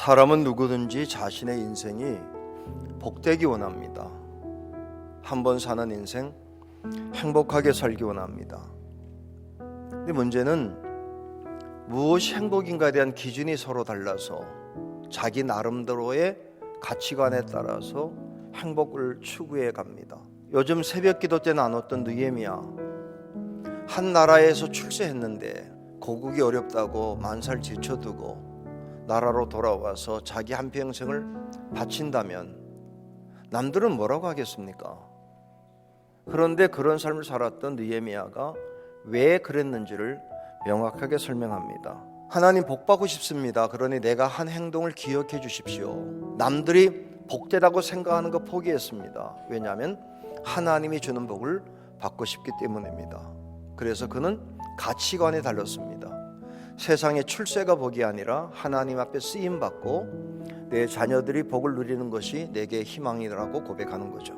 사람은 누구든지 자신의 인생이 복되기 원합니다. 한 번 사는 인생 행복하게 살기 원합니다. 근데 문제는 무엇이 행복인가에 대한 기준이 서로 달라서 자기 나름대로의 가치관에 따라서 행복을 추구해 갑니다. 요즘 새벽 기도 때 나눴던 느헤미야, 한 나라에서 출세했는데 고국이 어렵다고 만살 제쳐두고 나라로 돌아와서 자기 한평생을 바친다면 남들은 뭐라고 하겠습니까? 그런데 그런 삶을 살았던 느헤미야가 왜 그랬는지를 명확하게 설명합니다. 하나님, 복받고 싶습니다. 그러니 내가 한 행동을 기억해 주십시오. 남들이 복되다고 생각하는 거 포기했습니다. 왜냐하면 하나님이 주는 복을 받고 싶기 때문입니다. 그래서 그는 가치관에 달렸습니다. 세상의 출세가 복이 아니라 하나님 앞에 쓰임받고 내 자녀들이 복을 누리는 것이 내게 희망이라고 고백하는 거죠.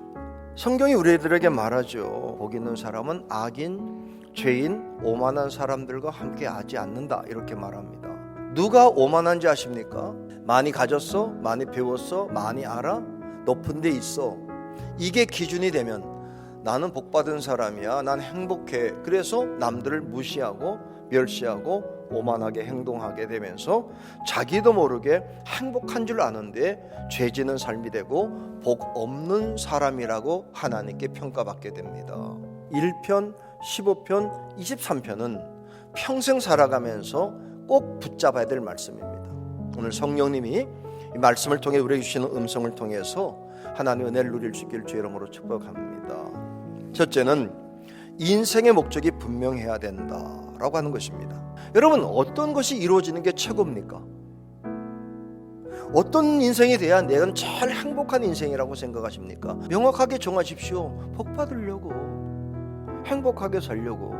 성경이 우리들에게 말하죠. 복 있는 사람은 악인, 죄인, 오만한 사람들과 함께 하지 않는다, 이렇게 말합니다. 누가 오만한지 아십니까? 많이 가졌어? 많이 배웠어? 많이 알아? 높은 데 있어? 이게 기준이 되면 나는 복받은 사람이야, 난 행복해. 그래서 남들을 무시하고 멸시하고 오만하게 행동하게 되면서 자기도 모르게 행복한 줄 아는데 죄 지는 삶이 되고 복 없는 사람이라고 하나님께 평가받게 됩니다. 1편, 15편, 23편은 평생 살아가면서 꼭 붙잡아야 될 말씀입니다. 오늘 성령님이 이 말씀을 통해 우리에게 주시는 음성을 통해서 하나님의 은혜를 누릴 수 있기를 주의 이름으로 축복합니다. 첫째는 인생의 목적이 분명해야 된다라고 하는 것입니다. 여러분, 어떤 것이 이루어지는 게 최고입니까? 어떤 인생이 돼야 내가 제일 행복한 인생이라고 생각하십니까? 명확하게 정하십시오. 복 받으려고, 행복하게 살려고.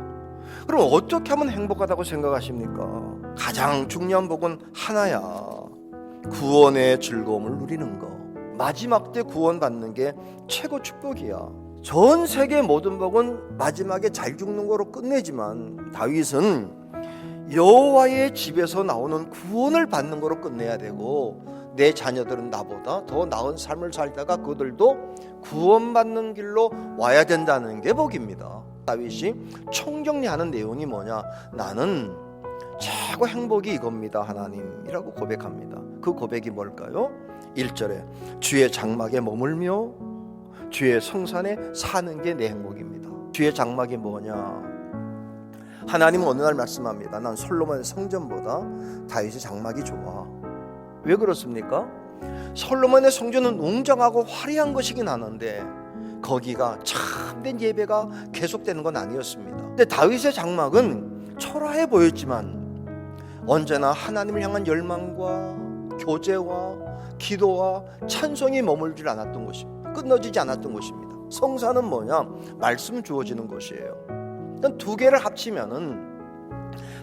그럼 어떻게 하면 행복하다고 생각하십니까? 가장 중요한 복은 하나야. 구원의 즐거움을 누리는 거. 마지막 때 구원받는 게 최고 축복이야. 전 세계 모든 복은 마지막에 잘 죽는 거로 끝내지만 다윗은 여호와의 집에서 나오는 구원을 받는 거로 끝내야 되고, 내 자녀들은 나보다 더 나은 삶을 살다가 그들도 구원받는 길로 와야 된다는 게 복입니다. 다윗이 총정리하는 내용이 뭐냐? 나는 최고 행복이 이겁니다, 하나님이라고 고백합니다. 그 고백이 뭘까요? 1절에 주의 장막에 머물며 주의 성산에 사는 게 내 행복입니다. 주의 장막이 뭐냐? 하나님은 어느 날 말씀합니다. 난 솔로몬의 성전보다 다윗의 장막이 좋아. 왜 그렇습니까? 솔로몬의 성전은 웅장하고 화려한 것이긴 하는데 거기가 참된 예배가 계속되는 건 아니었습니다. 근데 다윗의 장막은 초라해 보였지만 언제나 하나님을 향한 열망과 교제와 기도와 찬송이 머물지 않았던 것입니다. 끊어지지 않았던 것입니다. 성산은 뭐냐? 말씀 주어지는 곳이에요. 두 개를 합치면은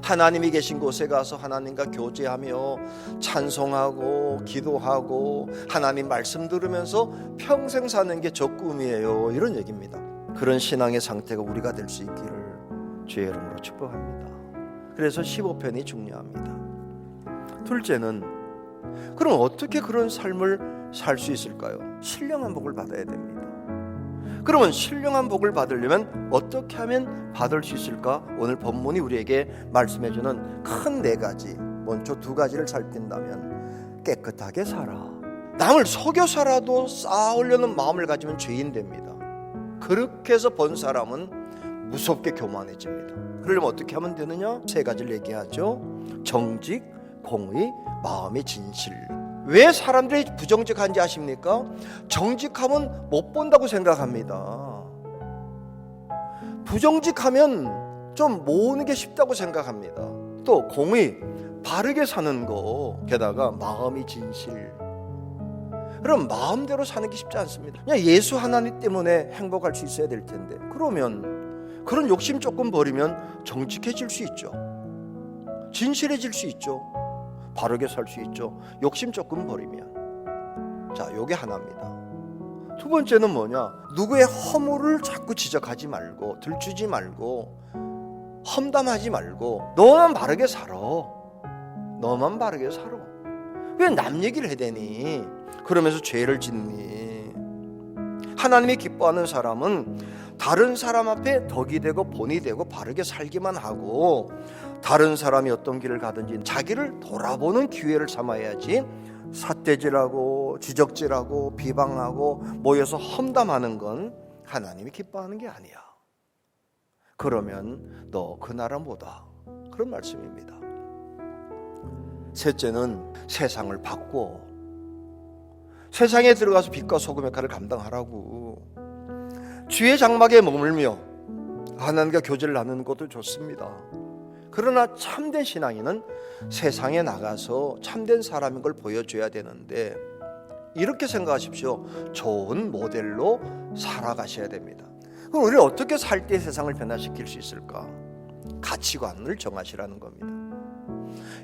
하나님이 계신 곳에 가서 하나님과 교제하며 찬송하고 기도하고 하나님 말씀 들으면서 평생 사는 게 저 꿈이에요, 이런 얘기입니다. 그런 신앙의 상태가 우리가 될 수 있기를 주의 이름으로 축복합니다. 그래서 15편이 중요합니다. 둘째는, 그럼 어떻게 그런 삶을 살 수 있을까요? 신령한 복을 받아야 됩니다. 그러면 신령한 복을 받으려면 어떻게 하면 받을 수 있을까? 오늘 본문이 우리에게 말씀해주는 큰 4가지, 먼저 2가지를 살핀다면 깨끗하게 살아. 남을 속여서라도 쌓으려는 마음을 가지면 죄인 됩니다. 그렇게 해서 본 사람은 무섭게 교만해집니다. 그러려면 어떻게 하면 되느냐? 3가지를 얘기하죠. 정직, 공의, 마음의 진실. 왜 사람들이 부정직한지 아십니까? 정직하면 못 본다고 생각합니다. 부정직하면 좀 모으는 게 쉽다고 생각합니다. 또 공의, 바르게 사는 거, 게다가 마음이 진실. 그럼 마음대로 사는 게 쉽지 않습니다. 그냥 예수 하나님 때문에 행복할 수 있어야 될 텐데, 그러면 그런 욕심 조금 버리면 정직해질 수 있죠. 진실해질 수 있죠. 바르게 살 수 있죠. 욕심 조금 버리면. 자, 요게 하나입니다. 2번째는 뭐냐? 누구의 허물을 자꾸 지적하지 말고, 들추지 말고, 험담하지 말고 너만 바르게 살아. 너만 바르게 살아. 왜 남 얘기를 해대니? 그러면서 죄를 짓니? 하나님이 기뻐하는 사람은 다른 사람 앞에 덕이 되고 본이 되고 바르게 살기만 하고, 다른 사람이 어떤 길을 가든지 자기를 돌아보는 기회를 삼아야지 삿대질하고 지적질하고 비방하고 모여서 험담하는 건 하나님이 기뻐하는 게 아니야. 그러면 너 그 나라 못와. 그런 말씀입니다. 셋째는 세상을 바꿔. 세상에 들어가서 빛과 소금의 역할을 감당하라고. 주의 장막에 머물며 하나님과 교제를 나누는 것도 좋습니다. 그러나 참된 신앙인은 세상에 나가서 참된 사람인 걸 보여줘야 되는데, 이렇게 생각하십시오. 좋은 모델로 살아가셔야 됩니다. 그럼 우리는 어떻게 살 때 세상을 변화시킬 수 있을까? 가치관을 정하시라는 겁니다.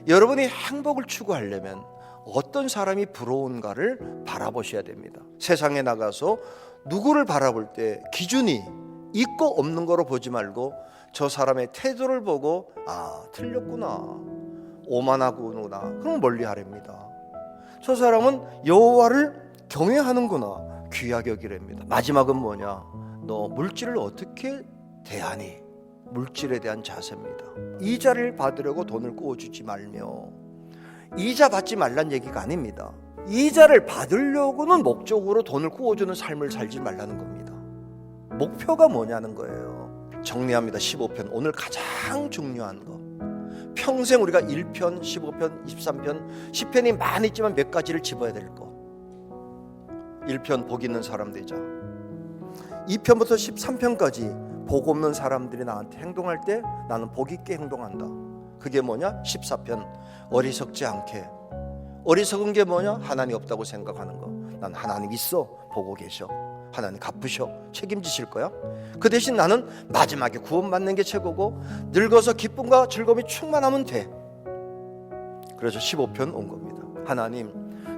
여러분이 행복을 추구하려면 어떤 사람이 부러운가를 바라보셔야 됩니다. 세상에 나가서 누구를 바라볼 때 기준이 있고 없는 거로 보지 말고 저 사람의 태도를 보고 틀렸구나, 오만하구나, 그럼 멀리 하랍니다. 저 사람은 여호와를 경외하는구나, 귀하게 여기랍니다. 마지막은 뭐냐? 너 물질을 어떻게 대하니? 물질에 대한 자세입니다. 이자를 받으려고 돈을 꾸어주지 말며, 이자 받지 말란 얘기가 아닙니다. 이자를 받으려고는 목적으로 돈을 꾸어주는 삶을 살지 말라는 겁니다. 목표가 뭐냐는 거예요. 정리합니다. 15편, 오늘 가장 중요한 거. 평생 우리가 1편, 15편, 23편, 10편이 많이 있지만 몇 가지를 집어야 될 거. 1편 복 있는 사람 되자. 2편부터 13편까지 복 없는 사람들이 나한테 행동할 때 나는 복 있게 행동한다. 그게 뭐냐? 14편 어리석지 않게. 어리석은 게 뭐냐? 하나님 없다고 생각하는 거. 난 하나님 있어, 보고 계셔, 하나님 갚으셔, 책임지실 거야. 그 대신 나는 마지막에 구원받는 게 최고고 늙어서 기쁨과 즐거움이 충만하면 돼. 그래서 15편 온 겁니다. 하나님,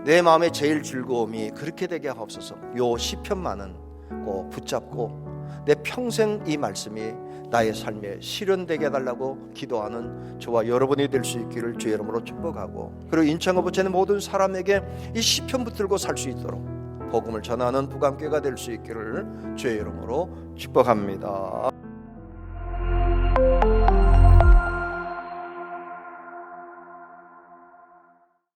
내 마음의 제일 즐거움이 그렇게 되게 하옵소서. 요 10편만은 꼭 붙잡고 내 평생 이 말씀이 나의 삶에 실현되게 해달라고 기도하는 저와 여러분이 될 수 있기를 주의 이름으로 축복하고, 그리고 인천과 부천의 모든 사람에게 이 시편 붙들고 살 수 있도록 복음을 전하는 부감교회가 될 수 있기를 주의 이름으로 축복합니다.